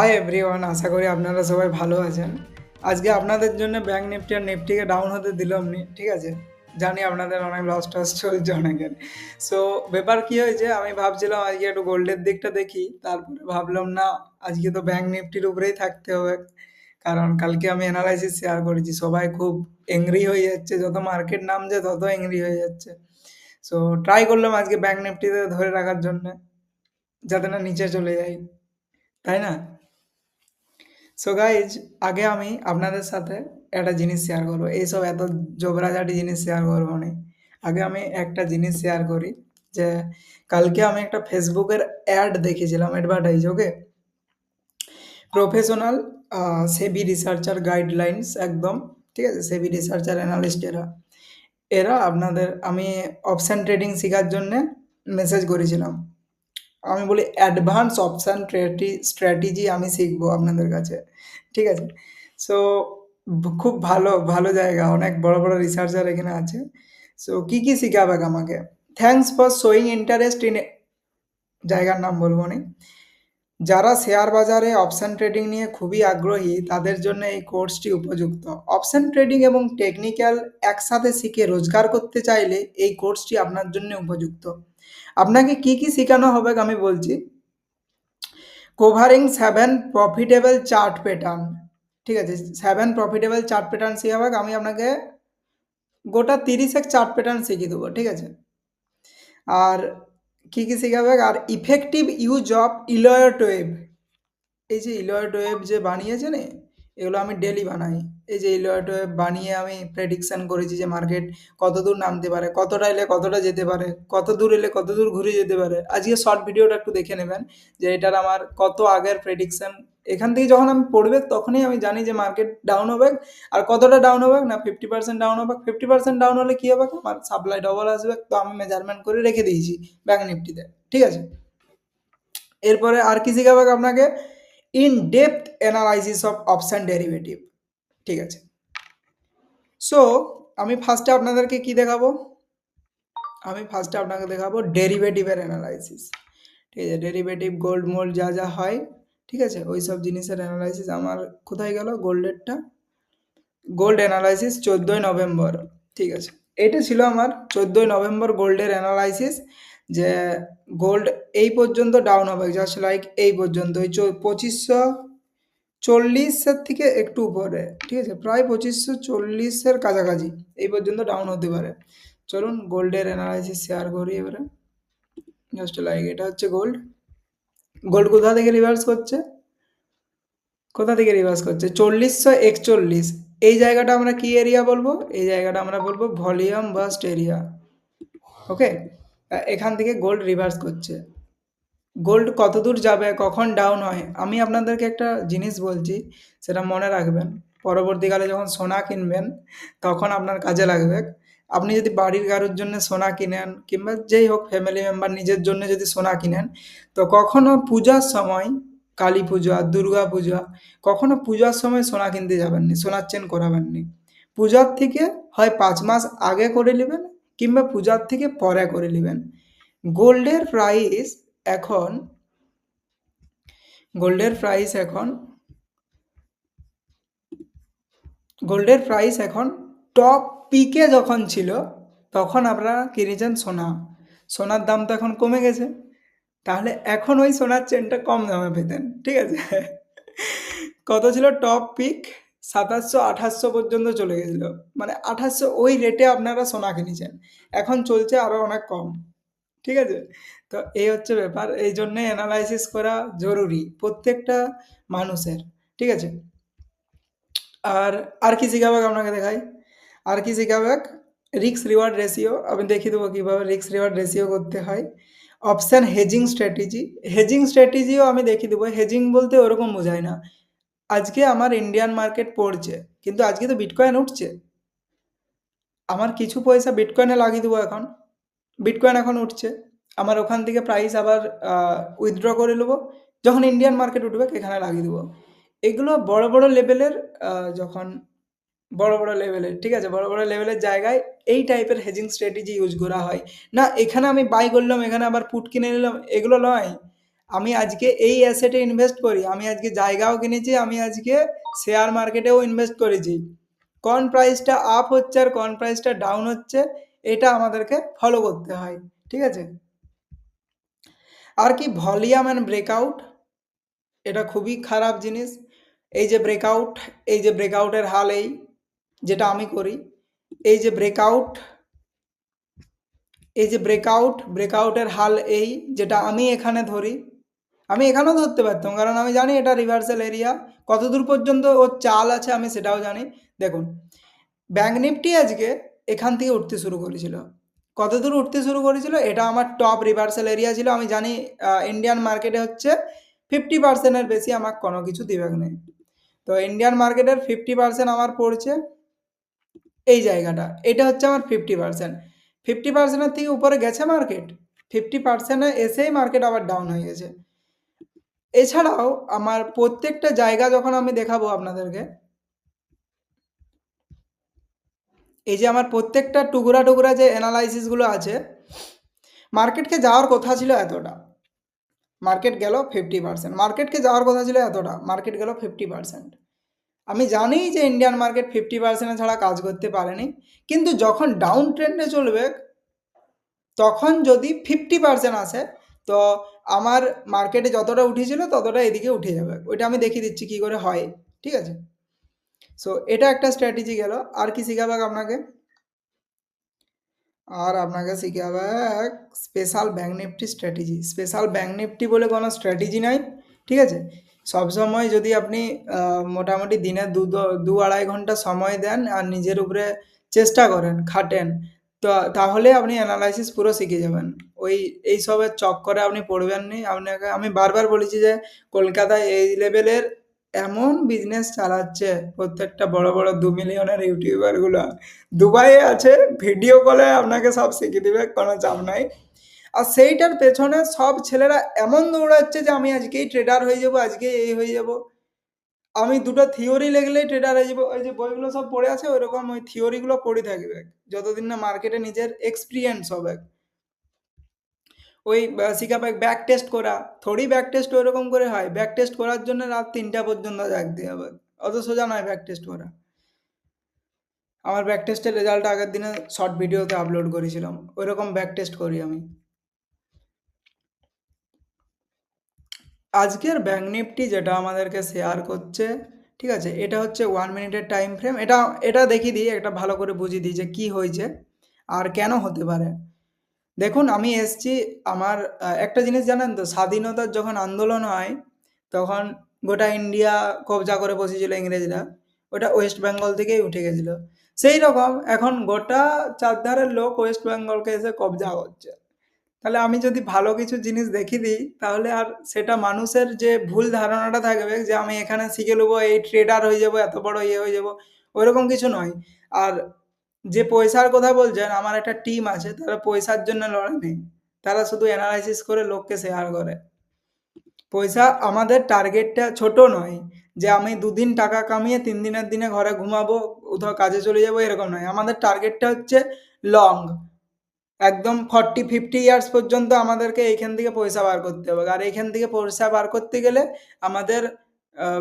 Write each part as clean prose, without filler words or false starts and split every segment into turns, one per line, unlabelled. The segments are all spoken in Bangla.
হাই এভরিওয়ান, আশা করি আপনারা সবাই ভালো আছেন। আজকে আপনাদের জন্য ব্যাংক নিফটি আর নিফটিকে ডাউন হতে দিলাম নি, ঠিক আছে? জানি আপনাদের অনেক লস টস চলছে অনেকের। সো ব্যাপার কি হয়েছে, আমি ভাবছিলাম আজকে একটু গোল্ডের দিকটা দেখি, তারপরে ভাবলাম না, আজকে তো ব্যাংক নিফটির উপরেই থাকতে হবে। কারণ কালকে আমি অ্যানালাইসিস শেয়ার করেছি, সবাই খুব এংরি হয়ে যাচ্ছে, যত মার্কেট নামছে তত এংরি হয়ে যাচ্ছে। সো ট্রাই করলাম আজকে ব্যাংক নিফটিতে ধরে রাখার জন্য, যাতে না নিচে চলে যায়, তাই না? সো গাইজ, আগে আমি আপনাদের সাথে একটা জিনিস শেয়ার করবো, এইসব এত জবরাজাটি জিনিস শেয়ার করবো না। আগে আমি একটা জিনিস শেয়ার করি, যে কালকে আমি একটা ফেসবুকের অ্যাড দেখেছিলাম, অ্যাডভার্টাইজ, ওকে? প্রফেশনাল সেবি রিসার্চার গাইডলাইন্স, একদম ঠিক আছে, সেবি রিসার্চার অ্যানালিস্ট এরা এরা আপনাদের, আমি অপশান ট্রেডিং শেখার জন্যে মেসেজ করেছিলাম। আমি বলি অ্যাডভান্স অপশান স্ট্র্যাটেজি আমি শিখবো আপনাদের কাছে, ঠিক আছে? সো খুব ভালো ভালো জায়গা, অনেক বড় বড় রিসার্চার এখানে আছে। সো কী কী শেখাবে আমাকে? Thanks for showing interest in, জায়গার নাম বলবো না। যারা শেয়ার বাজারে অপশন ট্রেডিং নিয়ে খুবই আগ্রহী, তাদের জন্য এই কোর্সটি উপযুক্ত। অপশন ট্রেডিং এবং টেকনিক্যাল একসাথে শিখে রোজগার করতে চাইলে এই কোর্সটি আপনার জন্য উপযুক্ত। আপনাকে কি কি শেখানো হবে আমি বলছি। কভারিং 7 প্রফিটেবল চার্ট প্যাটার্ন, ঠিক আছে? 7 প্রফিটেবল চার্ট প্যাটার্ন শেখাবে, আমি আপনাকে গোটা 30 চার্ট প্যাটার্ন শিখিয়ে দেবো, ঠিক আছে? আর কি কি শেখাবে, আর ইফেক্টিভ ইউজ অফ ইলয়েট ওয়েব। এই যে ইলয়েট ওয়েব যে বানিয়েছে না, এগুলো আমি ডেলি বানাই। এই যে ইলয়েট ওয়েব বানিয়ে আমি প্রেডিকশান করেছি যে মার্কেট কত দূর নামতে পারে, কতটা এলে কতটা যেতে পারে, কত দূর এলে কত দূর ঘুরে যেতে পারে। আজকে শর্ট ভিডিওটা একটু দেখে নেবেন, যে এটার আমার কত আগের প্রেডিকশান। এখান থেকে যখন আমি পড়বে তখনই আমি জানি যে মার্কেট ডাউন হবে, আর কতটা ডাউন হবে না, 50% ডাউন হবে। 50% ডাউন হলে কী হবে, আমার সাপ্লাই ডবল আসবে, তো আমি মেজারমেন্ট করে রেখে দিয়েছি ব্যাঙ্ক নিফটিতে, ঠিক আছে? এরপরে আর কি শেখাবে আপনাকে, in depth analysis of option derivative, ঠিক আছে? সো আমি ফার্স্টে আপনাদেরকে কি দেখাবো, আমি ফার্স্টে আপনাকে দেখাবো ডেরিভেটিভের অ্যানালাইসিস, ঠিক আছে? ডেরিভেটিভ গোল্ড মোল্ড যা যা হয়, ঠিক আছে, ওই সব জিনিসের অ্যানালাইসিস। আমার কোথায় গেল গোল্ডেরটা, গোল্ড অ্যানালাইসিস 14ই নভেম্বর, ঠিক আছে? এটা ছিল আমার 14ই নভেম্বর গোল্ডের অ্যানালাইসিস, যে গোল্ড এই পর্যন্ত ডাউন হবে, জাস্ট লাইক এই পর্যন্ত, ওই 2540 থেকে একটু উপরে, ঠিক আছে? প্রায় 2540 কাছাকাছি এই পর্যন্ত ডাউন হতে পারে। চলুন গোল্ডের অ্যানালাইসিস শেয়ার করি এবারে। জাস্ট লাইক এটা হচ্ছে গোল্ড। গোল্ড কোথা থেকে রিভার্স করছে, কোথা থেকে রিভার্স করছে 4041। এই জায়গাটা আমরা কি এরিয়া বলবো, এই জায়গাটা আমরা বলবো ভলিউম বাস্ট এরিয়া, ওকে? এখান থেকে গোল্ড রিভার্স করছে। গোল্ড কত দূর যাবে, কখন ডাউন হয়, আমি আপনাদেরকে একটা জিনিস বলছি, সেটা মনে রাখবেন। পরবর্তীকালে যখন সোনা কিনবেন তখন আপনার কাজে লাগবে। আপনি যদি বাড়ির কারোর জন্য সোনা কিনেন, কিংবা যেই হোক ফ্যামিলি মেম্বার নিজের জন্য যদি সোনা কিনেন, তো কখনো পূজার সময়, কালী পূজা, দুর্গা পূজা, কখনো পূজার সময় সোনা কিনতে যাবেন না, সোনার চেন করাবেন না। পূজার থেকে হয় 5 মাস আগে করে নেবেন, কিংবা পূজার থেকে পরে করে নেবেন। গোল্ডের প্রাইস এখন, গোল্ডের প্রাইস এখন, গোল্ডের প্রাইস এখন টপ পিকে যখন ছিল, তখন আপনারা কিনেছেন সোনা, সোনার দাম তো এখন কমে গেছে, তাহলে এখন ওই সোনার চেনটা কম দামে পেতেন, ঠিক আছে? কত ছিল টপ পিক, 2700-2800 পর্যন্ত চলে গেছিল, মানে 2800, ওই রেটে আপনারা সোনা কিনেছেন। এখন চলছে আরও অনেক কম, ঠিক আছে? তো এই হচ্ছে ব্যাপার, এই জন্যে অ্যানালাইসিস করা জরুরি প্রত্যেকটা মানুষের, ঠিক আছে? আর আর কি শেখাবে আপনাকে দেখাই, আর কি শেখাবে, রিস্ক রিওয়ার্ড রেশিও আমি দেখিয়ে দেবো কীভাবে রিস্ক রিওয়ার্ড রেশিও করতে হয়। অপশান হেজিং স্ট্র্যাটেজি, হেজিং স্ট্র্যাটেজিও আমি দেখিয়ে দেবো। হেজিং বলতে ওরকম বোঝায় না, আজকে আমার ইন্ডিয়ান মার্কেট পড়ছে, কিন্তু আজকে তো বিটকয়েন উঠছে, আমার কিছু পয়সা বিটকয়েনে লাগিয়ে দেবো। এখন বিটকয়েন এখন উঠছে, আমার ওখান থেকে প্রাইস আবার উইথড্র করে নেবো, যখন ইন্ডিয়ান মার্কেট উঠবে এখানে লাগিয়ে দেবো। এগুলো বড় বড় লেভেলের, যখন বড় বড় লেভেলের, ঠিক আছে, বড় বড় লেভেলের জায়গায় এই টাইপের হেজিং স্ট্র্যাটেজি ইউজ করা হয়। না এখানে আমি বাই করলাম, এখানে আবার পুট কিনে নিলাম, এগুলো নয়। আমি আজকে এই অ্যাসেটে ইনভেস্ট করি, আমি আজকে জায়গাও কিনেছি, আমি আজকে শেয়ার মার্কেটেও ইনভেস্ট করেছি। কোন প্রাইসটা আপ হচ্ছে আর কোন প্রাইসটা ডাউন হচ্ছে এটা আমাদেরকে ফলো করতে হয়, ঠিক আছে? আর কি ভলিউম অ্যান্ড ব্রেকআউট, এটা খুবই খারাপ জিনিস। এই যে ব্রেকআউট, এই যে ব্রেকআউটের হাল এই যেটা আমি করি, এই যে ব্রেকআউট, এই যে ব্রেকআউটের হাল এই যেটা আমি এখানে ধরি, আমি এখানেও ধরতে পারতাম কারণ আমি জানি এটা রিভার্সাল এরিয়া, কতদূর পর্যন্ত ওর চাল আছে আমি সেটাও জানি। দেখুন ব্যাঙ্ক নিফটি আজকে এখান থেকে উঠতে শুরু করেছিল, কতদূর উঠতে শুরু করেছিল, এটা আমার টপ রিভার্সাল এরিয়া ছিল। আমি জানি ইন্ডিয়ান মার্কেটে হচ্ছে 50%-এর বেশি আমার কোনো কিছু দিবেক নেই। তো ইন্ডিয়ান মার্কেটের 50% আমার পড়ছে এই জায়গাটা, এটা হচ্ছে আমার 50%। 50%-এর থেকে উপরে গেছে মার্কেট, 50%-এ এসেই মার্কেট আবার ডাউন হয়ে গেছে। এছাড়াও আমার প্রত্যেকটা জায়গা যখন আমি দেখাবো আপনাদেরকে, এই যে আমার প্রত্যেকটা টুকরা টুকরা যে অ্যানালাইসিসগুলো আছে, মার্কেটকে যাওয়ার কথা ছিল এতটা, মার্কেট গেল 50%, মার্কেটকে যাওয়ার কথা ছিল এতটা, মার্কেট গেল 50%। আমি জানি যে ইন্ডিয়ান মার্কেট 50% ছাড়া কাজ করতে পারেনি, কিন্তু যখন ডাউন ট্রেন্ডে চলবে তখন যদি 50% আসে তো আমার মার্কেটে যতটা উঠেছিল ততটা এদিকে উঠে যাবে, ওইটা আমি দেখিয়ে দিচ্ছি কী করে হয়, ঠিক আছে? সো এটা একটা স্ট্র্যাটেজি গেল। আর কি শেখাবে আপনাকে? আর আপনাকে শেখাবে special bank Nifty strategy. Special bank Nifty বলে কোনো স্ট্র্যাটেজি নাই, ঠিক আছে? সবসময় যদি আপনি মোটামুটি দিনে 2-2.5 ঘন্টা সময় দেন আর নিজের উপরে চেষ্টা করেন, খাটেন, তো তাহলে আপনি অ্যানালাইসিস পুরো শিখে যাবেন। এইসবের চক্করে আপনি পড়বেন নি। আপনাকে আমি বারবার বলেছি যে কলকাতায় এই লেভেলের এমন বিজনেস চালাচ্ছে প্রত্যেকটা বড় বড় 2 মিলিয়নের ইউটিউবারগুলো, দুবাইয়ে আছে, ভিডিও কলে আপনাকে সব শিখিয়ে দেবে, কোনো চাপ নাই। আর সেইটার পেছনে সব ছেলেরা এমন দৌড়াচ্ছে যে আমি আজকেই ট্রেডার হয়ে যাব, আজকে এই হয়ে যাব, আমি দুটো থিওরি লিখলেই ট্রেডার হয়ে যাব। ওই যে বইগুলো সব পড়ে আছে ওইরকম ওই থিওরিগুলো পড়ে থাকবে যতদিন না মার্কেটে নিজের এক্সপিরিয়েন্স হবে। ওই শিখাবে ব্যাক টেস্ট করা, থোড়ি ব্যাক টেস্ট ওইরকম করে হয়, ব্যাক টেস্ট করার জন্য রাত 3টা পর্যন্ত জাগতে হবে, অত সোজা নয় ব্যাক টেস্ট করা। আমার ব্যাক টেস্টের রেজাল্ট আগের দিনে শর্ট ভিডিওতে আপলোড করেছিলাম, ওইরকম ব্যাক টেস্ট করি আমি। আজকের ব্যাঙ্ক নিফটি যেটা আমাদেরকে শেয়ার করছে, ঠিক আছে, এটা হচ্ছে 1 মিনিটের টাইম ফ্রেম। এটা এটা দেখিয়ে দিই, একটা ভালো করে বুঝিয়ে দিই যে কী হয়েছে আর কেন হতে পারে। দেখুন আমি এসছি আমার একটা জিনিস জানেন তো, স্বাধীনতার যখন আন্দোলন হয় তখন গোটা ইন্ডিয়া কবজা করে বসেছিল ইংরেজরা, ওটা ওয়েস্ট বেঙ্গল থেকেই উঠে গেছিলো। সেই রকম এখন গোটা চারধারের লোক ওয়েস্ট বেঙ্গলকে এসে কবজা করছে। তাহলে আমি যদি ভালো কিছু জিনিস দেখিয়ে দিই তাহলে আর সেটা মানুষের যে ভুল ধারণাটা থাকবে যে আমি এখানে শিখে নেবো, এই ট্রেডার হয়ে যাব, এত বড় ইয়ে হয়ে যাব, ওইরকম কিছু নয়। আর যে পয়সার কথা বলছেন, আমার একটা টিম আছে, তারা পয়সার জন্য লড়ে নেই, তারা শুধু অ্যানালাইসিস করে লোককে শেয়ার করে। পয়সা আমাদের টার্গেটটা ছোট নয় যে আমি 2 দিন টাকা কামিয়ে 3 দিনের দিনে ঘরে ঘুমাবো, কোথাও কাজে চলে যাবো, এরকম নয়। আমাদের টার্গেটটা হচ্ছে লং, একদম 40-50 ইয়ার্স পর্যন্ত আমাদেরকে এইখান থেকে পয়সা বার করতে হবে। আর এইখান থেকে পয়সা বার করতে গেলে আমাদের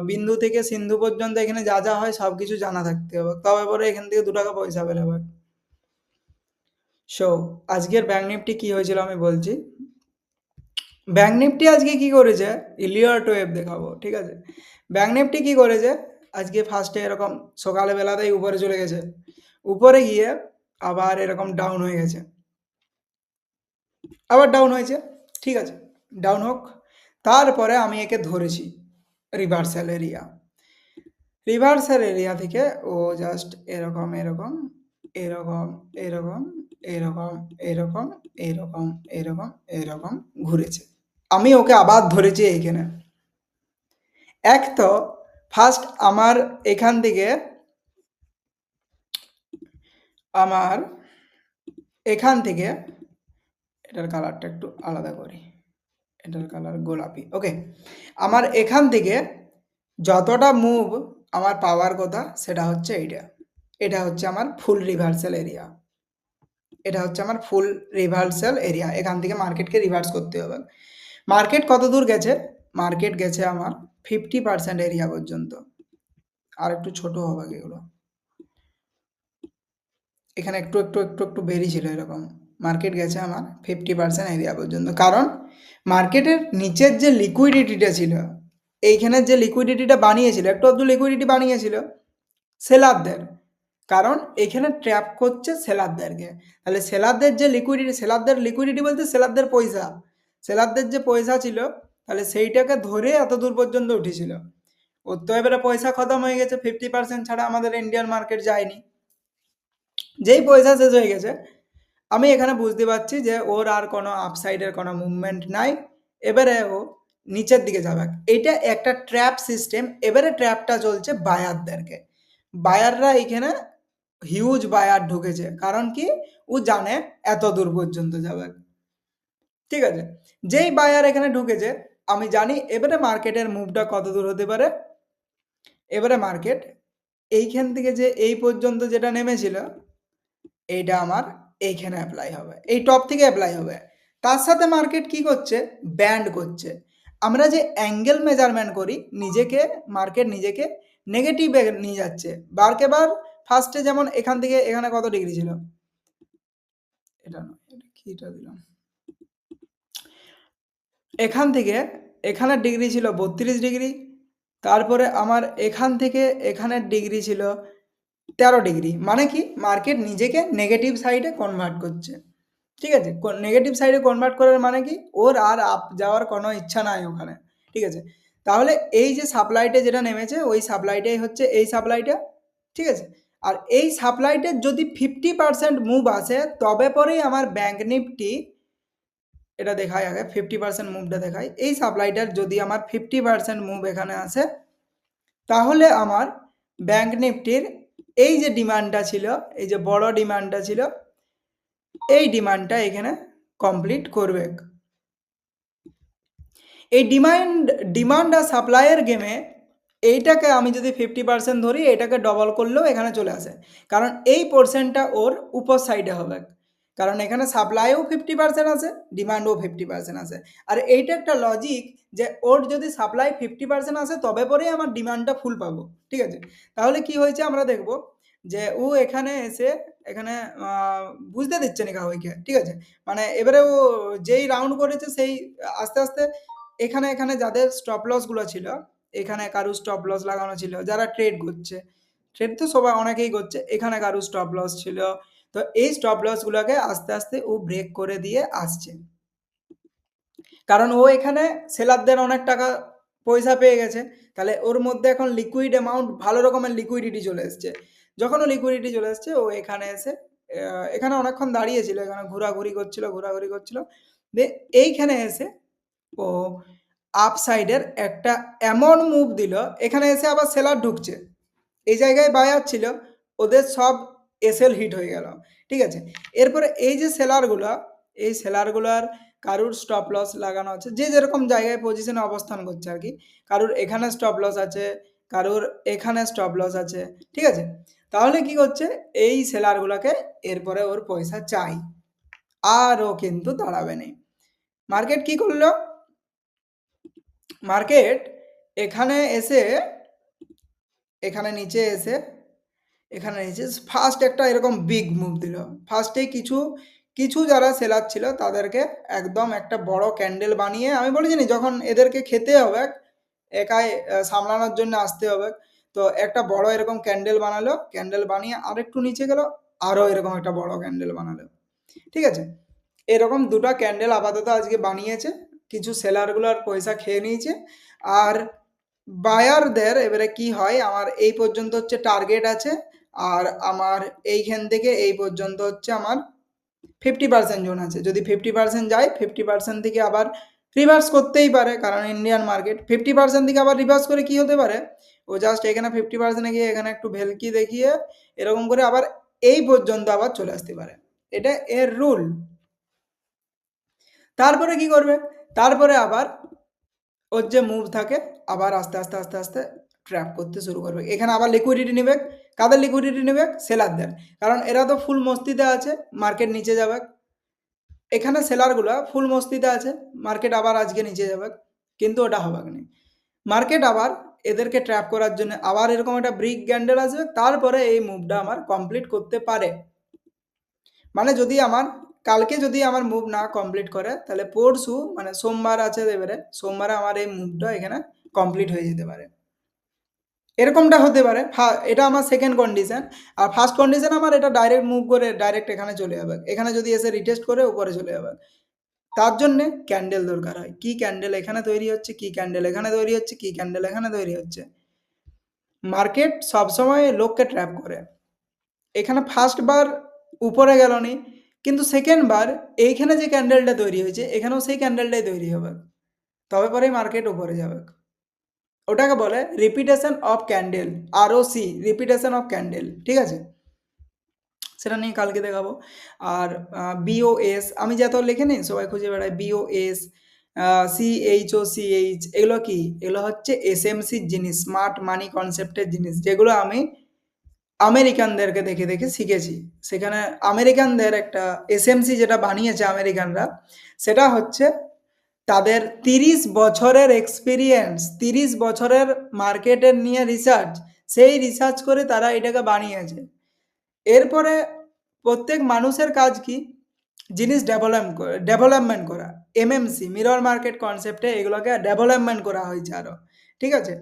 বিন্দু থেকে সিন্ধু পর্যন্ত এখানে যা যা হয় সব কিছু জানা থাকতে হবে, তবে পরে এখান থেকে 2 টাকা পয়সা পেলে হবে। সো আজকের ব্যাঙ্ক নিফটি কী হয়েছিল আমি বলছি। ব্যাঙ্ক নিফটি আজকে কি করেছে, ইলিয়ট ওয়েভ দেখাবো, ঠিক আছে? ব্যাঙ্ক নিফটি কি করেছে আজকে, ফার্স্টে এরকম সকালে বেলাতেই উপরে চলে গেছে, উপরে গিয়ে আবার এরকম ডাউন হয়ে গেছে, আবার ডাউন হয়েছে, ঠিক আছে, ডাউন হোক। তারপরে আমি একে ধরেছি রিভার্সাল এরিয়া, রিভার্সাল এরিয়া থেকে ও জাস্ট এরকম এরকম এরকম এরকম এরকম এরকম এরকম এরকম এরকম ঘুরেছে। আমি ওকে আবার ধরেছি এইখানে। এক তো ফার্স্ট আমার এখান থেকে আমার এখান থেকে এটার কালারটা একটু আলাদা করি, এটার কালার গোলাপি, ওকে। আমার এখান থেকে যতটা মুভ আমার পাওয়ার কথা সেটা হচ্ছে এইটা, এটা হচ্ছে আমার ফুল রিভার্সাল এরিয়া, এটা হচ্ছে আমার ফুল রিভার্সাল এরিয়া। এখান থেকে মার্কেটকে রিভার্স করতে হবে। মার্কেট কত দূর গেছে? মার্কেট গেছে আমার 50% এরিয়া পর্যন্ত। আর একটু ছোট হবে এগুলো। এখানে একটু বেরিয়েছিল এরকম। মার্কেট গেছে আমার 50% এরিয়া পর্যন্ত। কারণ মার্কেটের নিচের যে লিকুইডিটিটা ছিল, এইখানের যে লিকুইডিটিটা বানিয়েছিল, একটু আধটু লিকুইডিটি বানিয়েছিল সেলারদের। কারণ এখানে ট্র্যাপ করছে সেলারদেরকে। তাহলে সেলারদের যে লিকুইডিটি, সেলারদের লিকুইডিটি বলতে সেলারদের পয়সা। সেলারদের যে পয়সা ছিল, তাহলে সেইটাকে ধরে এত দূর পর্যন্ত উঠেছিল। ওর তো এবারে পয়সা খতম হয়ে গেছে, 50% ছাড়া আমাদের ইন্ডিয়ান মার্কেট যায়নি। যেই পয়সা শেষ হয়ে গেছে, আমি এখানে বুঝতে পারছি যে ওর আর কোনো আপসাইডের কোনো মুভমেন্ট নাই। এবারে ও নিচের দিকে যাবে। এইটা একটা ট্র্যাপ সিস্টেম। এবারে ট্র্যাপটা চলছে বায়ারদেরকে। বায়াররা এইখানে হিউজ বায়ার ঢুকেছে। কারণ কি? ও জানে এত দূর পর্যন্ত যাবে। ঠিক আছে? যেই বায়ার এখানে ঢুকেছে, আমি জানি এবারে মার্কেটের মুভটা কত দূর হতে পারে। এবারে মার্কেট এইখান থেকে যে এই পর্যন্ত যেটা নেমেছিল, এইটা আমার এইখানে অ্যাপ্লাই হবে। এই টপ থেকে অ্যাপ্লাই হবে। তার সাথে মার্কেট কি করছে? ব্যান্ড করছে। আমরা যে অ্যাঙ্গেল মেজারমেন্ট করি, মার্কেট নিজেকে নেগেটিভে নিয়ে যাচ্ছে। বারকে বার ফার্স্টে যেমন এখান থেকে এখানে কত ডিগ্রি ছিল? এটা নয়, এটা কিটা দিলাম? এখান থেকে এখানের ডিগ্রি ছিল 32 ডিগ্রি। তারপরে আমার এখান থেকে এখানের ডিগ্রি ছিল 13 ডিগ্রি। মানে কি? মার্কেট নিজেকে নেগেটিভ সাইডে কনভার্ট করছে। ঠিক আছে? নেগেটিভ সাইডে কনভার্ট করার মানে কি? ওর আর আপ যাওয়ার কোনো ইচ্ছা নাই ওখানে। ঠিক আছে? তাহলে এই যে সাপ্লাইটা যেটা নেমেছে, ওই সাপ্লাইটাই হচ্ছে এই সাপ্লাইটা। ঠিক আছে? আর এই সাপ্লাইটার যদি 50% মুভ আসে, তবে পরেই আমার ব্যাংক নিফটি, এটা দেখাই আগে 50% মুভটা দেখাই। এই সাপ্লাইটার যদি আমার 50% মুভ এখানে আসে, তাহলে আমার ব্যাংক নিফটির এই যে ডিমান্ডটা ছিল, এই যে বড় ডিমান্ডটা ছিল, এই ডিমান্ডটা এখানে কমপ্লিট করবে। এই ডিমান্ড আর সাপ্লাইয়ের গেমে এইটাকে আমি যদি 50% ধরি, এটাকে ডবল করলেও এখানে চলে আসে। কারণ এই পোর্শনটা ওর উপর সাইডে হবে। কারণ এখানে সাপ্লাইও 50% আছে, ডিমান্ডও 50% আছে। আর এইটা একটা লজিক যে ওর যদি সাপ্লাই 50% আসে, তবে পরেই আমার ডিমান্ডটা ফুল পাবো। ঠিক আছে? তাহলে কি হয়েছে আমরা দেখব যে ও এখানে এসে এখানে বুঝতে দিচ্ছে না কাউকে। ঠিক আছে? মানে এবারে ও যেই রাউন্ড করেছে, সেই আস্তে আস্তে এখানে যাদের স্টপ লসগুলো ছিল, এখানে কারো স্টপ লস লাগানো ছিল, যারা ট্রেড করছে, ট্রেড তো সবাই অনেকেই করছে, এখানে কারো স্টপ লস ছিল। তো এই স্টপ লসগুলোকে আস্তে আস্তে ও ব্রেক করে দিয়ে আসছে। কারণ ও এখানে সেলারদের অনেক টাকা পয়সা পেয়ে গেছে। তাহলে ওর মধ্যে এখন লিকুইড অ্যামাউন্ট, ভালো রকমের লিকুইডিটি চলে এসছে। যখন ও লিকুইডিটি চলে এসছে, ও এখানে এসে এখানে অনেকক্ষণ দাঁড়িয়েছিল, এখানে ঘোরাঘুরি করছিল। দিয়ে এইখানে এসে ও আপসাইডের একটা এমন মুভ দিল, এখানে এসে আবার সেলার ঢুকছে। এই জায়গায় বায়ার ছিল, ওদের সব এসএল হিট হয়ে গেল। ঠিক আছে? এরপরে এই যে সেলারগুলো, এই সেলারগুলোর কারুর স্টপ লস লাগানো আছে, যে যেরকম জায়গায় পজিশনে অবস্থান করছে আর কি। কারুর এখানে স্টপ লস আছে, কারুর এখানে স্টপ লস আছে। ঠিক আছে? তাহলে কি করছে? এই সেলারগুলোকে এরপরে ওর পয়সা চাই, আর ও কিন্তু দাঁড়াবে না। মার্কেট কি করলো? মার্কেট এখানে এসে এখানে নিচে এসে এখানে নিচে ফার্স্ট একটা এরকম বিগ মুভ দিল। ফার্স্টেই কিছু যারা সেলার ছিল, তাদেরকে একদম একটা বড় ক্যান্ডেল বানিয়ে, আমি বলেছি না যখন এদেরকে খেতে হবে, একাই সামলানোর জন্য আসতে হবে, তো একটা বড় এরকম ক্যান্ডেল বানালো। ক্যান্ডেল বানিয়ে আরেকটু নিচে গেল, আরও এরকম একটা বড় ক্যান্ডেল বানালো। ঠিক আছে? এরকম দুটো ক্যান্ডেল আপাতত আজকে বানিয়েছে। কিছু সেলারগুলোর পয়সা খেয়ে নিয়েছে। আর বায়ারদের এবারে কি হয়, আমার এই পর্যন্ত হচ্ছে টার্গেট আছে, আর আমার এইখান থেকে এই পর্যন্ত হচ্ছে আমার 50% জোন আছে। যদি 50% যায়, 50% থেকে আবার রিভার্স করতেই পারে, কারণ ইন্ডিয়ান মার্কেট। 50% থেকে আবার রিভার্স করে কি হতে পারে, ও জাস্ট এখানে 50% গিয়ে এখানে একটু ভেলকি দেখিয়ে এরকম করে আবার এই পর্যন্ত আবার চলে আসতে পারে। এটা এর রুল। তারপরে কি করবে? তারপরে আবার ওর যে মুভ থাকে, আবার আস্তে আস্তে ট্র্যাপ করতে শুরু করবে। এখানে আবার লিকুইডিটি নেবে। কাদের লিকুইডিটি নেবে? সেলারদের। কারণ এরা তো ফুল মস্তিতে আছে, মার্কেট নিচে যাবে। এখানে সেলারগুলা ফুল মস্তিতে আছে, মার্কেট আবার আজকে নিচে যাবে, কিন্তু ওটা হবেক নি। মার্কেট আবার এদেরকে ট্র্যাপ করার জন্য আবার এরকম একটা ব্রিক ক্যান্ডেল আসবে, তারপরে এই মুভটা আমার কমপ্লিট করতে পারে। মানে যদি আমার কালকে যদি আমার মুভ না কমপ্লিট করে, তাহলে পরশু মানে সোমবার আছে এবারে, সোমবারে আমার এই মুভটা এখানে কমপ্লিট হয়ে যেতে পারে। এরকমটা হতে পারে। এটা আমার সেকেন্ড কন্ডিশন। আর ফার্স্ট কন্ডিশন আমার এটা ডাইরেক্ট মুভ করে ডাইরেক্ট এখানে চলে যাবে, এখানে যদি এসে রিটেস্ট করে উপরে চলে যাবে। তার জন্যে ক্যান্ডেল দরকার হয়। কি ক্যান্ডেল এখানে তৈরি হচ্ছে, কি ক্যান্ডেল এখানে তৈরি হচ্ছে, কি ক্যান্ডেল এখানে তৈরি হচ্ছে। মার্কেট সবসময় লোককে ট্র্যাপ করে। এখানে ফার্স্ট বার উপরে গেল নি, কিন্তু সেকেন্ড বার এইখানে যে ক্যান্ডেলটা তৈরি হয়েছে এখানেও সেই ক্যান্ডেলটাই তৈরি হবে, তবে পরেই মার্কেট উপরে যাবে। ওটাকে বলে repetition of candle, ROC, repetition of candle, ঠিক আছে? সেটা নিয়ে কালকে দেখাবো। আর বিওএস আমি যত লিখে নিই সবাই খুঁজে বেড়ায়, বিওএস, সিএইচওসিএইচ, এগুলো কি? এগুলো হচ্ছে এসএমসির জিনিস, স্মার্ট মানি কনসেপ্টের জিনিস, যেগুলো আমি আমেরিকানদেরকে দেখে দেখে শিখেছি। সেখানে আমেরিকানদের একটা এসএমসি যেটা বানিয়েছে আমেরিকানরা, সেটা হচ্ছে তাদের 30 বছরের এক্সপিরিয়েন্স, 30 বছরের মার্কেটের নিয়ে রিসার্চ, সেই রিসার্চ করে তারা এটাকে বানিয়েছে। এরপরে প্রত্যেক মানুষের কাজ কি? জিনিস ডেভেলপমেন্ট করা। এমএমসি, মিরর মার্কেট কনসেপ্টে এগুলোকে ডেভেলপমেন্ট করা হয়েছে আরও, ঠিক আছে?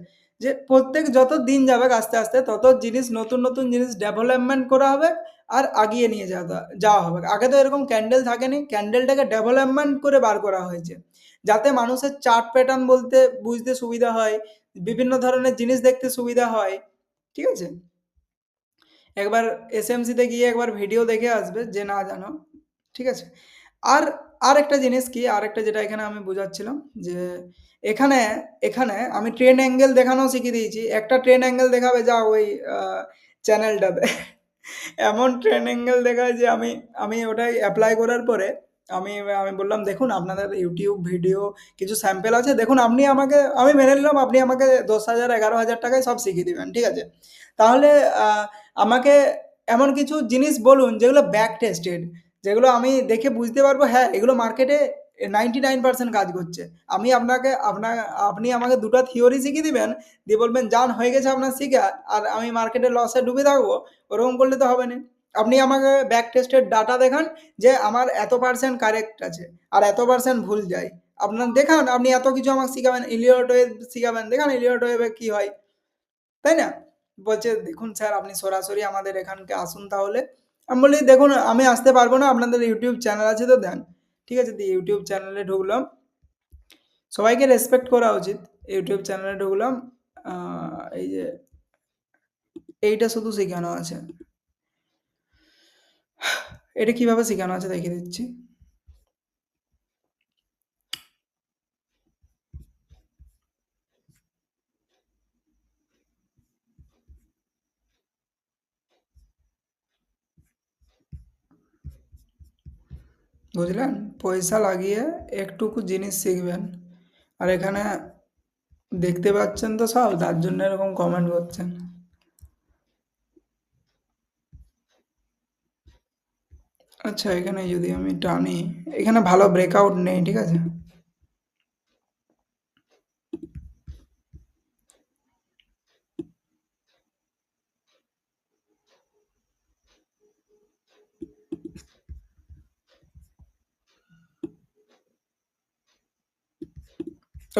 যে প্রত্যেক যত দিন যাবে আস্তে আস্তে তত জিনিস, নতুন নতুন জিনিস ডেভেলপমেন্ট করা হবে আর আগিয়ে নিয়ে যাওয়া হবে। আগে তো এরকম ক্যান্ডেল থাকেনি, ক্যান্ডেলটাকে ডেভেলপমেন্ট করে বার করা হয়েছে, যাতে মানুষের চার্ট প্যাটার্ন বলতে বুঝতে সুবিধা হয়, বিভিন্ন ধরনের জিনিস দেখতে সুবিধা হয়, ঠিক আছে? একবার এসএমসিতে গিয়ে একবার ভিডিও দেখে আসবে যে না জানো, ঠিক আছে? আর আরেকটা জিনিস কি, আরেকটা যেটা এখানে আমি বোঝাচ্ছিলাম যে এখানে এখানে আমি ট্রেন অ্যাঙ্গেল দেখানো শিখিয়ে দিয়েছি। একটা ট্রেন অ্যাঙ্গেল দেখাবে যা ওই চ্যানেলটাতে এমন ট্রেন অ্যাঙ্গেল দেখায় যে আমি আমি ওটাই অ্যাপ্লাই করার পরে আমি আমি বললাম, দেখুন আপনাদের ইউটিউব ভিডিও কিছু স্যাম্পেল আছে, দেখুন আপনি আমাকে, আমি মেনে নিলাম আপনি আমাকে 10,000 11,000 টাকায় সব শিখিয়ে দিবেন, ঠিক আছে? তাহলে আমাকে এমন কিছু জিনিস বলুন যেগুলো ব্যাক টেস্টেড, যেগুলো আমি দেখে বুঝতে পারবো হ্যাঁ এগুলো মার্কেটে 99% কাজ করছে। আমি আপনি আমাকে দুটো থিওরি শিখিয়ে দিবেন, দিয়ে বলবেন যান হয়ে গেছে আপনার শিখা, আর আমি মার্কেটে লসে ডুবে থাকবো, ওরকম করলে তো হবে না। আপনি আমাকে ব্যাক টেস্টেড ডাটা দেখান যে আমার এত পার্সেন্ট কারেক্ট আছে আর এত পার্সেন্ট ভুল যায়। আপনার দেখান, আপনি এত কিছু আমাকে শিখাবেন, ইলিয়ট ওয়েভ শিখাবেন, দেখান ইলিয়ট ওয়েভে কী হয়, তাই না? বলছে দেখুন স্যার আপনি সরাসরি আমাদের এখানকে আসুন তাহলে। আমি বলি দেখুন আমি আসতে পারবো না, আপনাদের ইউটিউব চ্যানেল আছে তো দেন। ঠিক আছে, দিয়ে ইউটিউব চ্যানেলে ঢুকলাম। সবাইকে রেসপেক্ট করা উচিত। ইউটিউব চ্যানেলে ঢুকলাম। এই যে এইটা শুধু শেখানো আছে। এটা কিভাবে শেখানো আছে দেখিয়ে দিচ্ছি। বুঝলেন? পয়সা লাগিয়ে একটুকু জিনিস শিখবেন। আর এখানে দেখতে পাচ্ছেন তো সব, তার জন্য এরকম কমেন্ট করছেন। আচ্ছা এখানে যদি আমি টানি, এখানে ভালো ব্রেকআউট নেই, ঠিক আছে?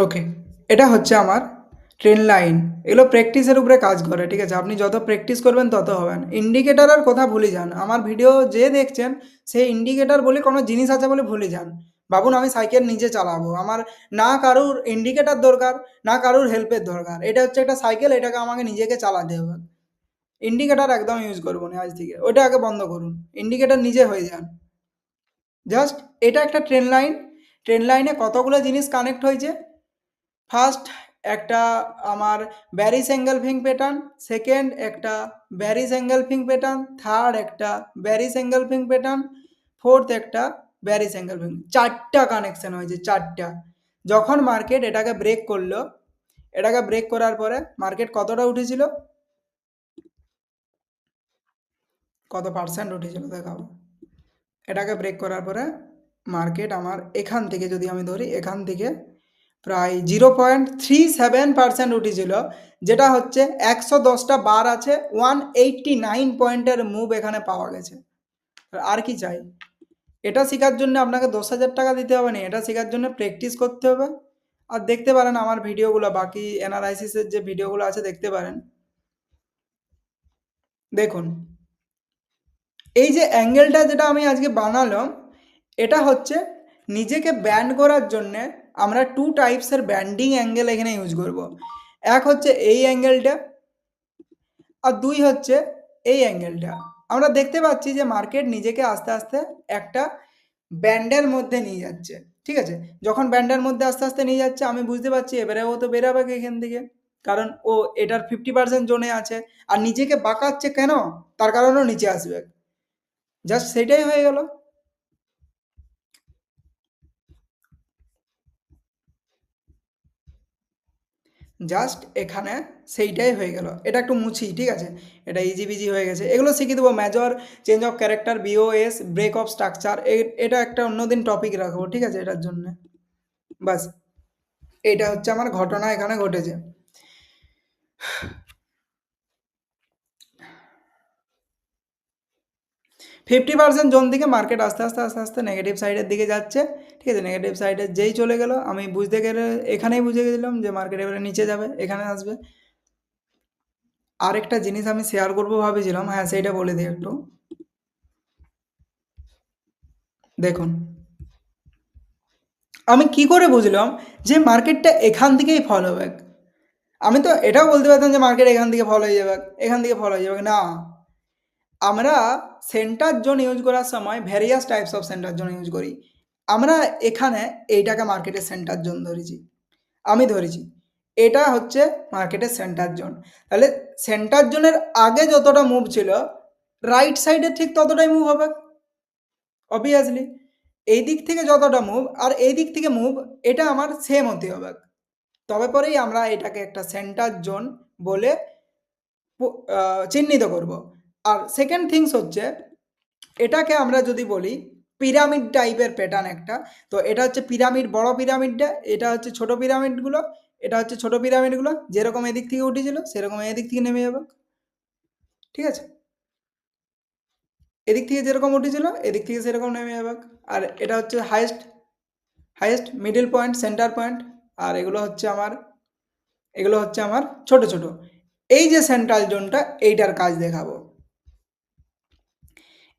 ওকে, এটা হচ্ছে আমার ট্রেন লাইন। এগুলো প্র্যাকটিসের উপরে কাজ করে, ঠিক আছে? আপনি যত প্র্যাকটিস করবেন তত হবেন। ইন্ডিকেটারের কথা ভুলে যান, আমার ভিডিও যে দেখছেন সেই ইন্ডিকেটার বলে কোনো জিনিস আছে বলে ভুলে যান। ভাবুন আমি সাইকেল নিজে চালাবো, আমার না কারুর ইন্ডিকেটার দরকার, না কারুর হেল্পের দরকার। এটা হচ্ছে একটা সাইকেল, এটাকে আমাকে নিজেকে চালাতে হবে। ইন্ডিকেটার একদম ইউজ করবো না আজ থেকে, ওইটা আগে বন্ধ করুন, ইন্ডিকেটার নিজে হয়ে যান। জাস্ট এটা একটা ট্রেন লাইন, ট্রেন লাইনে কতগুলো জিনিস কানেক্ট হয়েছে। ফার্স্ট একটা আমার ব্যারিস এঙ্গেলফিং প্যাটার্ন, সেকেন্ড একটা ব্যারিস এঙ্গেলফিং প্যাটার্ন, থার্ড একটা ব্যারিস এঙ্গেলফিং প্যাটার্ন, ফোর্থ একটা ব্যারিস এঙ্গেলফিং, 4টা কানেকশন হয়েছে, 4টা। যখন মার্কেট এটাকে ব্রেক করলো, এটাকে ব্রেক করার পরে মার্কেট কতটা উঠেছিল, কত পার্সেন্ট উঠেছিল দেখাবো। এটাকে ব্রেক করার পরে মার্কেট আমার এখান থেকে যদি আমি ধরি, এখান থেকে প্রায় 0.37% উঠেছিল, যেটা হচ্ছে 110টা বার আছে, 189 পয়েন্টের মুভ এখানে পাওয়া গেছে। আর কি চাই? এটা শেখার জন্য আপনাকে 10,000 টাকা দিতে হবে না, এটা শেখার জন্য প্র্যাকটিস করতে হবে। আর দেখতে পারেন আমার ভিডিওগুলো, বাকি অ্যানালাইসিসের যে ভিডিওগুলো আছে দেখতে পারেন। দেখুন, এই যে অ্যাঙ্গেলটা যেটা আমি আজকে বানালাম, এটা হচ্ছে নিজেকে ব্যান্ড করার জন্যে আমরা 2 টাইপসের ব্যান্ডিং অ্যাঙ্গেল এখানে ইউজ করব। এক হচ্ছে এই অ্যাঙ্গেলটা, আর 2 হচ্ছে এই অ্যাঙ্গেলটা। আমরা দেখতে পাচ্ছি যে মার্কেট নিজেকে আস্তে আস্তে একটা ব্যান্ডের মধ্যে নিয়ে যাচ্ছে, ঠিক আছে? যখন ব্যান্ডের মধ্যে আস্তে আস্তে নিয়ে যাচ্ছে, আমি বুঝতে পারছি এবারে ও তো বেরাবে এখান থেকে, কারণ ও এটার 50% জোনে আছে। আর নিজেকে বাঁকাচ্ছে কেন? তার কারণেও নিচে আসবে, জাস্ট সেটাই হয়ে গেল। জাস্ট এখানে সেইটাই হয়ে গেল। এটা একটু মুছি, ঠিক আছে? এটা ইজি বিজি হয়ে গেছে, এগুলো শিখিয়ে দেবো। Major change of character, BOS, break of structure, এটা একটা অন্যদিন টপিক রাখবো, ঠিক আছে? এটার জন্য বাস, এইটা হচ্ছে আমার ঘটনা এখানে ঘটেছে। 50% জোন থেকে মার্কেট আস্তে আস্তে আস্তে আস্তে নেগেটিভ সাইডের দিকে যাচ্ছে, ঠিক আছে? নেগেটিভ সাইডে যেই চলে গেল, আমি বুঝতে গেলে এখানেই বুঝে গেছিলাম যে মার্কেট এবারে নিচে যাবে, এখানে আসবে। আরেকটা জিনিস আমি শেয়ার করবো ভাবেছিলাম, হ্যাঁ সেইটা বলে দিই একটু। দেখুন, আমি কি করে বুঝলাম যে মার্কেটটা এখান থেকেই ফল হবে? আমি তো এটাও বলতে পারতাম যে মার্কেট এখান থেকে ফল হয়ে যাবে, এখান থেকে ফল হয়ে যাবে, না। আমরা সেন্টার জোন ইউজ করার সময় various types of centre zone use করি। আমরা এখানে এইটাকে মার্কেটের সেন্টার জোন ধরেছি, আমি ধরেছি এটা হচ্ছে মার্কেটের সেন্টার জোন। তাহলে সেন্টার জোনের আগে যতটা মুভ ছিল, রাইট সাইডে ঠিক ততটাই মুভ হবে অবভিয়াসলি। এই দিক থেকে যতটা মুভ আর এই দিক থেকে মুভ, এটা আমার সেম হতে হবে, তবে পরেই আমরা এটাকে একটা সেন্টার জোন বলে চিহ্নিত করব। আর সেকেন্ড থিংস হচ্ছে, এটাকে আমরা যদি বলি পিরামিড টাইপের প্যাটার্ন একটা, তো এটা হচ্ছে পিরামিড, বড় পিরামিডটা, এটা হচ্ছে ছোট পিরামিডগুলো, এটা হচ্ছে ছোট পিরামিডগুলো, যেরকম এদিক থেকে উঠেছিল সেরকম এদিক থেকে নেমে যাবে, ঠিক আছে? এদিক থেকে যেরকম উঠেছিল এদিক থেকে সেরকম নেমে যাবে। আর এটা হচ্ছে highest, highest middle point, centre point. আর এগুলো হচ্ছে আমার ছোট ছোট। এই যে সেন্ট্রাল জোনটা, এইটার কাজ দেখাবো।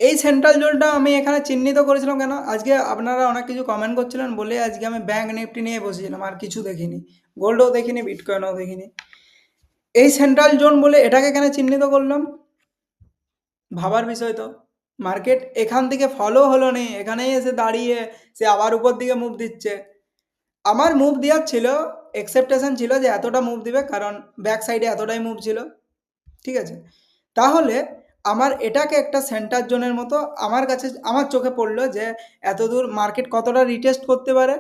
এই সেন্ট্রাল জোনটা আমি এখানে চিহ্নিত করেছিলাম কেন? আজকে আপনারা অনেক কিছু কমেন্ট করছিলেন বলে আজকে আমি ব্যাঙ্ক নিফটি নিয়ে বসেছিলাম, আর কিছু দেখিনি, গোল্ডও দেখিনি, বিটকয়েনও দেখিনি। এই সেন্ট্রাল জোন বলে এটাকে কেন চিহ্নিত করলাম? ভাবার বিষয় তো। মার্কেট এখান থেকে ফলো হলো নি, এখানেই এসে দাঁড়িয়ে সে আবার উপর দিকে মুভ দিচ্ছে। আমার মুভ দেওয়ার ছিল, এক্সেপটেশন ছিল যে এতটা মুভ দিবে, কারণ ব্যাক সাইডে এতটাই মুভ ছিল, ঠিক আছে? তাহলে আমার এটাকে একটা সেন্টার জোনের মতো আমার কাছে, আমার চোখে পড়লো যে এতদূর মার্কেট কতটা রিটেস্ট করতে পারে,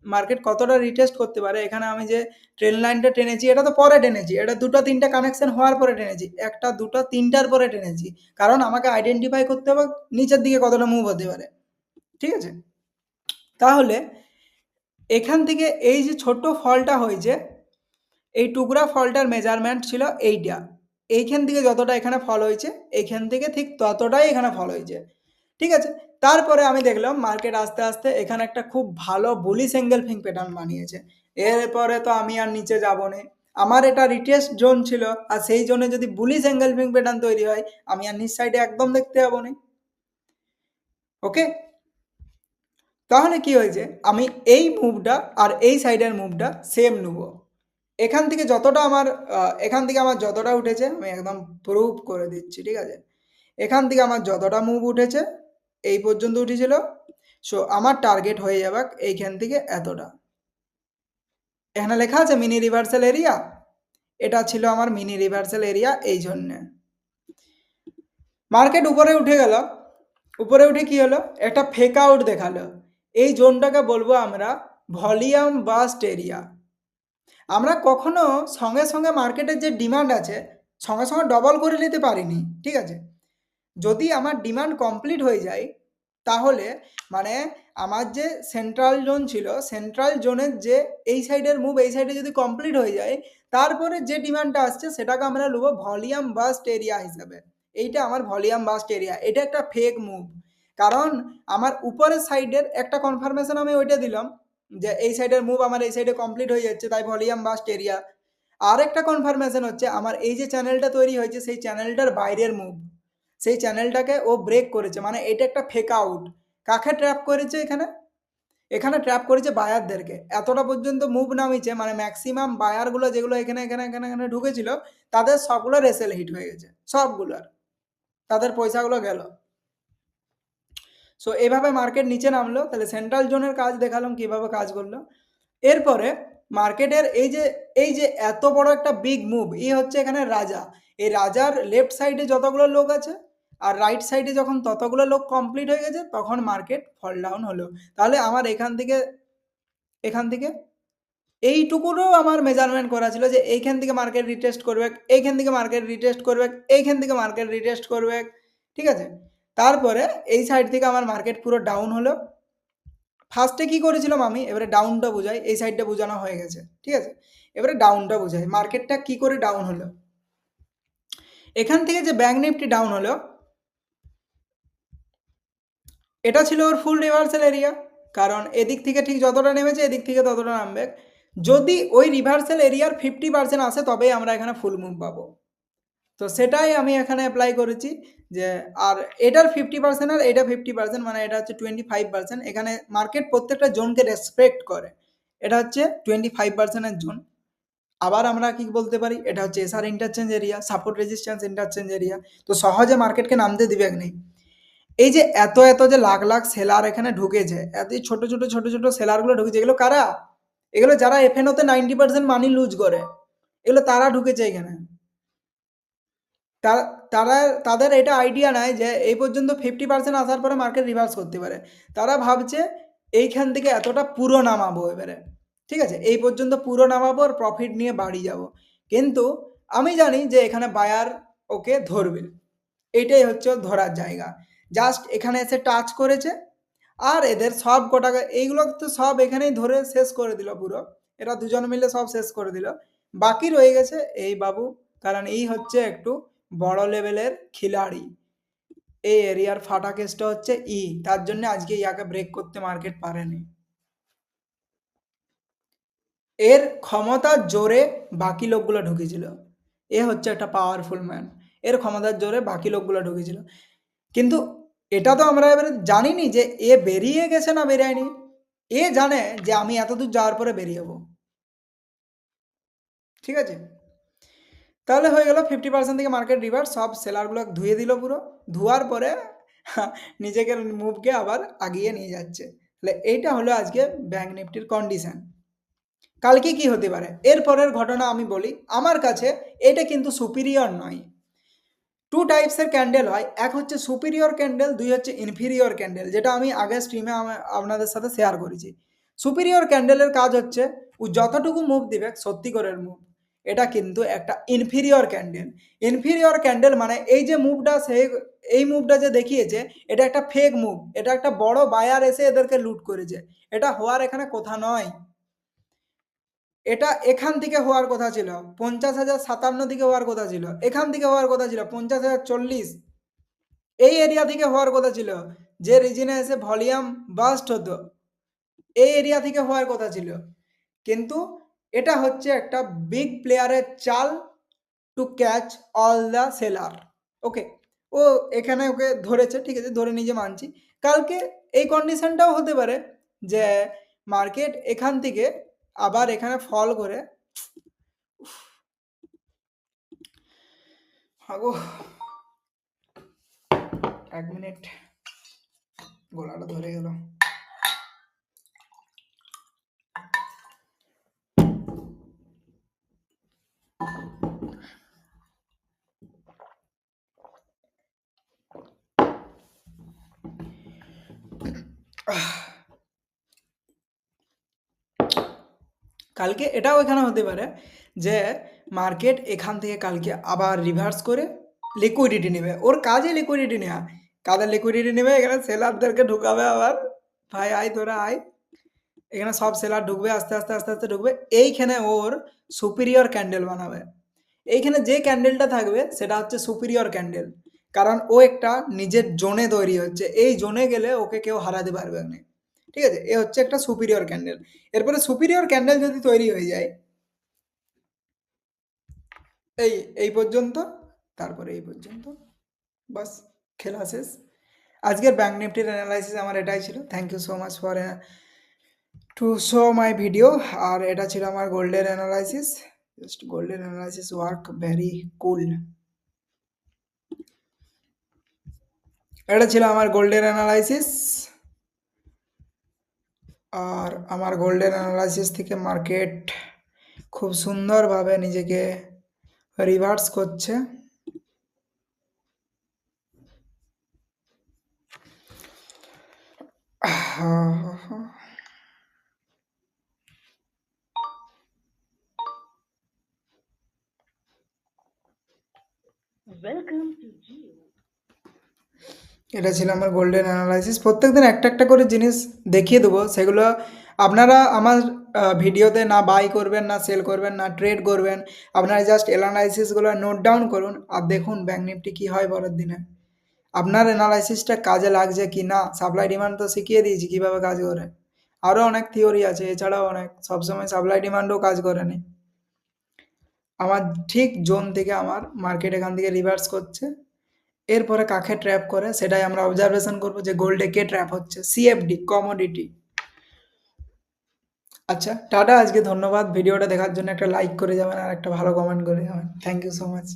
মার্কেট কতটা রিটেস্ট করতে পারে। এখানে আমি যে ট্রেন লাইনটা টেনেছি, এটা তো পরে টেনেছি, এটা দুটো তিনটা কানেকশন হওয়ার পরে টেনেছি, একটা দুটো তিনটার পরে টেনেছি, কারণ আমাকে আইডেন্টিফাই করতে হবে নিচের দিকে কতটা মুভ হতে পারে, ঠিক আছে? তাহলে এখান থেকে এই যে ছোট্ট ফলটা হয়েছে, এই টুকরা ফলটার মেজারমেন্ট ছিল এইটা, এইখান থেকে যতটা এখানে ফল হয়েছে এইখান থেকে ঠিক ততটাই এখানে ফল হয়েছে, ঠিক আছে? তারপরে আমি দেখলাম মার্কেট আস্তে আস্তে এখানে একটা খুব ভালো বুলিশ অ্যাঙ্গেল ফিং প্যাটার্ন বানিয়েছে। এরপরে তো আমি আর নিচে যাব না, আমার এটা রিটেস্ট জোন ছিল, আর সেই জোনে যদি বুলিশ অ্যাঙ্গেল ফিং প্যাটার্ন তৈরি হয়, আমি আর নিচ সাইডে একদম দেখতে পাবো না। ওকে, তাহলে কি হয়েছে, আমি এই মুভটা আর এই সাইডের মুভটা সেম নেব। এখান থেকে আমার যতটা উঠেছে আমি একদম প্রুভ করে দিচ্ছি, ঠিক আছে? এখান থেকে আমার যতটা মুভ উঠেছে, এই পর্যন্ত উঠেছিল, সো আমার টার্গেট হয়ে যাবে এইখান থেকে এতটা। এখানে লেখা আছে মিনি রিভার্সাল এরিয়া, এটা ছিল আমার মিনি রিভার্সাল এরিয়া। এই জন্যে মার্কেট উপরে উঠে গেল, উপরে উঠে কি হলো, একটা ফেক আউট দেখালো। এই জোনটাকে বলবো আমরা ভলিউম বাস্ট এরিয়া। আমরা কখনো সঙ্গে সঙ্গে মার্কেটের যে ডিমান্ড আছে সঙ্গে সঙ্গে ডবল করে নিতে পারিনি, ঠিক আছে? যদি আমার ডিমান্ড কমপ্লিট হয়ে যায়, তাহলে মানে আমার যে সেন্ট্রাল জোন ছিল, সেন্ট্রাল জোনের যে এই সাইডের মুভ এই সাইডে যদি কমপ্লিট হয়ে যায়, তারপরে যে ডিমান্ডটা আসছে সেটাকে আমরা নেবো ভলিউম বাস্ট এরিয়া হিসাবে। এইটা আমার ভলিউম বাস্ট এরিয়া, এটা একটা ফেক মুভ। কারণ আমার উপরের সাইডের একটা কনফার্মেশন আমি ওইটা দিলাম যে এই সাইডের মুভ আমার এই সাইডে কমপ্লিট হয়ে যাচ্ছে, তাই ভলিউম বাস্ট এরিয়া। আর একটা কনফার্মেশন হচ্ছে আমার এই যে চ্যানেলটা তৈরি হয়েছে সেই চ্যানেলটার বাইরের মুভ, সেই চ্যানেলটাকে ও ব্রেক করেছে, মানে এটা একটা ফেক আউট। কাকে ট্র্যাপ করেছে এখানে? এখানে ট্র্যাপ করেছে বায়ারদেরকে। এতটা পর্যন্ত মুভ নামিয়েছে, মানে ম্যাক্সিমাম বায়ারগুলো যেগুলো এখানে এখানে এখানে এখানে ঢুকেছিল তাদের সবগুলোর এসএল হিট হয়ে গেছে, সবগুলোর, তাদের পয়সাগুলো গেল। সো এইভাবে মার্কেট নিচে নামলো। তাহলে সেন্ট্রাল জোনের কাজ দেখালাম কিভাবে কাজ করলো। এরপরে মার্কেটের এই যে এত বড় একটা বিগ মুভ, হচ্ছে এখানে রাজা। এই রাজার লেফট সাইডে যতগুলো লোক আছে আর রাইট সাইডে যখন ততগুলো লোক কমপ্লিট হয়ে গেছে তখন মার্কেট ফল ডাউন হলো। তাহলে আমার এখান থেকে এইটুকুরও আমার মেজারমেন্ট করা ছিল যে এইখান থেকে মার্কেট রিটেস্ট করবে, এইখান থেকে মার্কেট রিটেস্ট করবে, এইখান থেকে মার্কেট রিটেস্ট করবে, ঠিক আছে। তারপরে এই সাইড থেকে আমার মার্কেট পুরো ডাউন হলো। ফার্স্টে কি করেছিলাম আমি, এবারে ডাউনটা বোঝাই, এই সাইডটা বোঝানো হয়ে গেছে, ঠিক আছে। এবারে ডাউনটা বোঝাই, মার্কেটটা কি করে ডাউন হলো। এখান থেকে যে ব্যাংক নিফটি ডাউন হলো, এটা ছিল ওর ফুল রিভার্সাল এরিয়া। কারণ এদিক থেকে ঠিক যতটা নেমেছে এদিক থেকে ততটা নামবে। যদি ওই রিভার্সাল এরিয়ার 50% আসে তবেই আমরা এখানে ফুল মুভ পাবো। তো সেটাই আমি এখানে অ্যাপ্লাই করেছি যে, আর এটার 50% আর এটা 50%, মানে এটা হচ্ছে 25%। এখানে মার্কেট প্রত্যেকটা জোনকে রেসপেক্ট করে। এটা হচ্ছে 25%-এর জোন। আবার আমরা কি বলতে পারি, এটা হচ্ছে SR interchange area, support resistance interchange area. তো সহজে মার্কেটকে নামতে দিবে নেই। এই যে এত যে লাখ লাখ সেলার এখানে ঢুকেছে, এত ছোট ছোট সেলারগুলো ঢুকেছে, এগুলো কারা? এগুলো যারা এফএনওতে 90% মানি লুজ করে, এগুলো তারা ঢুকেছে এখানে। তারা তাদের এটা আইডিয়া নাই যে এই পর্যন্ত 50% আসার পরে মার্কেট রিভার্স করতে পারে। তারা ভাবছে এইখান থেকে এতটা পুরো নামাবো এবারে, ঠিক আছে, এই পর্যন্ত পুরো নামাবো আর প্রফিট নিয়ে বাড়ি যাব। কিন্তু আমি জানি যে এখানে বায়ার ওকে ধরবে, এইটাই হচ্ছে ধরার জায়গা। জাস্ট এখানে এসে টাচ করেছে আর এদের সব কটাকে এইগুলো তো সব এখানেই ধরে শেষ করে দিল পুরো। এরা দুজন মিলে সব শেষ করে দিল। বাকি রয়ে গেছে এই বাবু, কারণ এই হচ্ছে একটু বড় লেভেলের খিলাড়ি। এই এরিয়ার ফাটা কেসটা হচ্ছে তার জন্য আজকে ইয়াকে ব্রেক করতে মার্কেট পারেনি। এর ক্ষমতার জোরে বাকি লোকগুলো ঢুকেছিল। এ হচ্ছে একটা পাওয়ারফুল ম্যান, এর ক্ষমতার জোরে বাকি লোকগুলো ঢুকেছিল। কিন্তু এটা তো আমরা এবারে জানিনি যে এ বেরিয়ে গেছে না বেরায়নি। এ জানে যে আমি এতদূর যাওয়ার পরে বেরিয়ে যাবো, ঠিক আছে। তাহলে হয়ে গেল 50% থেকে মার্কেট রিভার্স, সব সেলারগুলো ধুয়ে দিল পুরো। ধোয়ার পরে নিজেকে মুভকে আবার আগিয়ে নিয়ে যাচ্ছে। তাহলে এইটা হলো আজকে ব্যাংক নিফটির কন্ডিশন। কালকে কি হতে পারে এর পরের ঘটনা আমি বলি। আমার কাছে এটা কিন্তু সুপিরিয়র নয়। টু টাইপসের ক্যান্ডেল হয়, এক হচ্ছে সুপিরিয়র ক্যান্ডেল, দুই হচ্ছে ইনফিরিয়র ক্যান্ডেল, যেটা আমি আগের স্ট্রিমে আপনাদের সাথে শেয়ার করেছি। সুপিরিয়র ক্যান্ডেলের কাজ হচ্ছে ও যতটুকু মুভ দিবে সত্যিকারের মুভ। এটা কিন্তু একটা ইনফিরিয়র ক্যান্ডেল। ইনফিরিয়র ক্যান্ডেল মানে এই যে মুভটা, এই মুভটা যে দেখিয়েছে এটা একটা ফেক মুভ, এটা একটা বড় বায়ার এসে এদেরকে লুট করেছে। এটা হওয়ার এখানে কথা নয়। এটা এখান থেকে হওয়ার কথা ছিল 50,057 থেকে হওয়ার কথা ছিল, এখান থেকে হওয়ার কথা ছিল 50,040, এই এরিয়া থেকে হওয়ার কথা ছিল। যে রিজনে এসে ভলিউম বাস্ট হতো এই এরিয়া থেকে হওয়ার কথা ছিল। কিন্তু এটা হচ্ছে একটা বিগ প্লেয়ারের চাল to catch all the seller. Okay, ও এখানে ওকে ধরেছে, ঠিক আছে, ধরে নিজে মানছি। কালকে এই কন্ডিশনটাও হতে পারে যে মার্কেট এখান থেকে আবার এখানে ফল করে, আগো 1 মিনিট, গলাটা ধরে গেল। কালকে এটাও এখানে হতে পারে যে মার্কেট এখান থেকে কালকে আবার রিভার্স করে লিকুইডিটি নেবে, ওর কাজে লিকুইডিটি নেওয়া। কাদের লিকুইডিটি নেবে এখানে সেলারদেরকে ঢুকাবে আবার, ভাই আয় তোরা আয়। এখানে সব সেলার ঢুকবে আস্তে, আস্তে, আস্তে, আস্তে ঢুকবে। এইখানে ওর সুপিরিয়র ক্যান্ডেল বানাবে। এইখানে যে ক্যান্ডেলটা থাকবে সেটা হচ্ছে সুপিরিয়র ক্যান্ডেল। কারণ ও একটা নিজের জোনে তৈরি হচ্ছে। এই জোনে গেলে ওকে কেউ হারাতে পারবে না। ঠিক আছে? এ হচ্ছে একটা সুপিরিয়র ক্যান্ডেল। এরপরে সুপিরিয়র ক্যান্ডেল যদি তৈরি হয়ে যায় এই এই পর্যন্ত, তারপরে এই পর্যন্ত, বাস খেলা শেষ। আজকের ব্যাঙ্ক নিফটির অ্যানালাইসিস আমার এটাই ছিল। Thank you so much for to show my video. আর এটা ছিল আমার গোল্ডের অ্যানালাইসিস। জাস্ট গোল্ডের অ্যানালাইসিস ওয়ার্ক ভেরি কুল। এটা ছিল আমার গোল্ডের অ্যানালাইসিস। আর আমার গোল্ডের অ্যানালাইসিস থেকে মার্কেট খুব সুন্দরভাবে নিজেকে রিভার্স করছে। এটা ছিল আমার গোল্ডেন অ্যানালাইসিস। প্রত্যেকদিন একটা একটা করে জিনিস দেখিয়ে দেবো, সেগুলো আপনারা আমার ভিডিওতে না বাই করবেন, না সেল করবেন, না ট্রেড করবেন। আপনারা জাস্ট অ্যানালাইসিসগুলো নোট ডাউন করুন আর দেখুন ব্যাঙ্ক নিফটি কী হয় পরের দিনে। আপনার অ্যানালাইসিসটা কাজে লাগছে কি না, সাপ্লাই ডিমান্ড তো শিখিয়ে দিয়েছি কীভাবে কাজ করে। আরও অনেক থিওরি আছে, এছাড়াও অনেক, সবসময় সাপ্লাই ডিমান্ডও কাজ করেনি। আমার ঠিক জোন থেকে আমার মার্কেট এখান থেকে রিভার্স করছে। এরপরে কাকে ট্র্যাপ করে সেটাই আমরা অবজারভেশন করব, যে গোল্ডে কে ট্র্যাপ হচ্ছে, সিএফডি কমোডিটি। আচ্ছা টাটা, আজকে ধন্যবাদ ভিডিওটা দেখার জন্য। একটা লাইক করে যাবেন আর একটা ভালো কমেন্ট করে যাবেন। Thank you so much.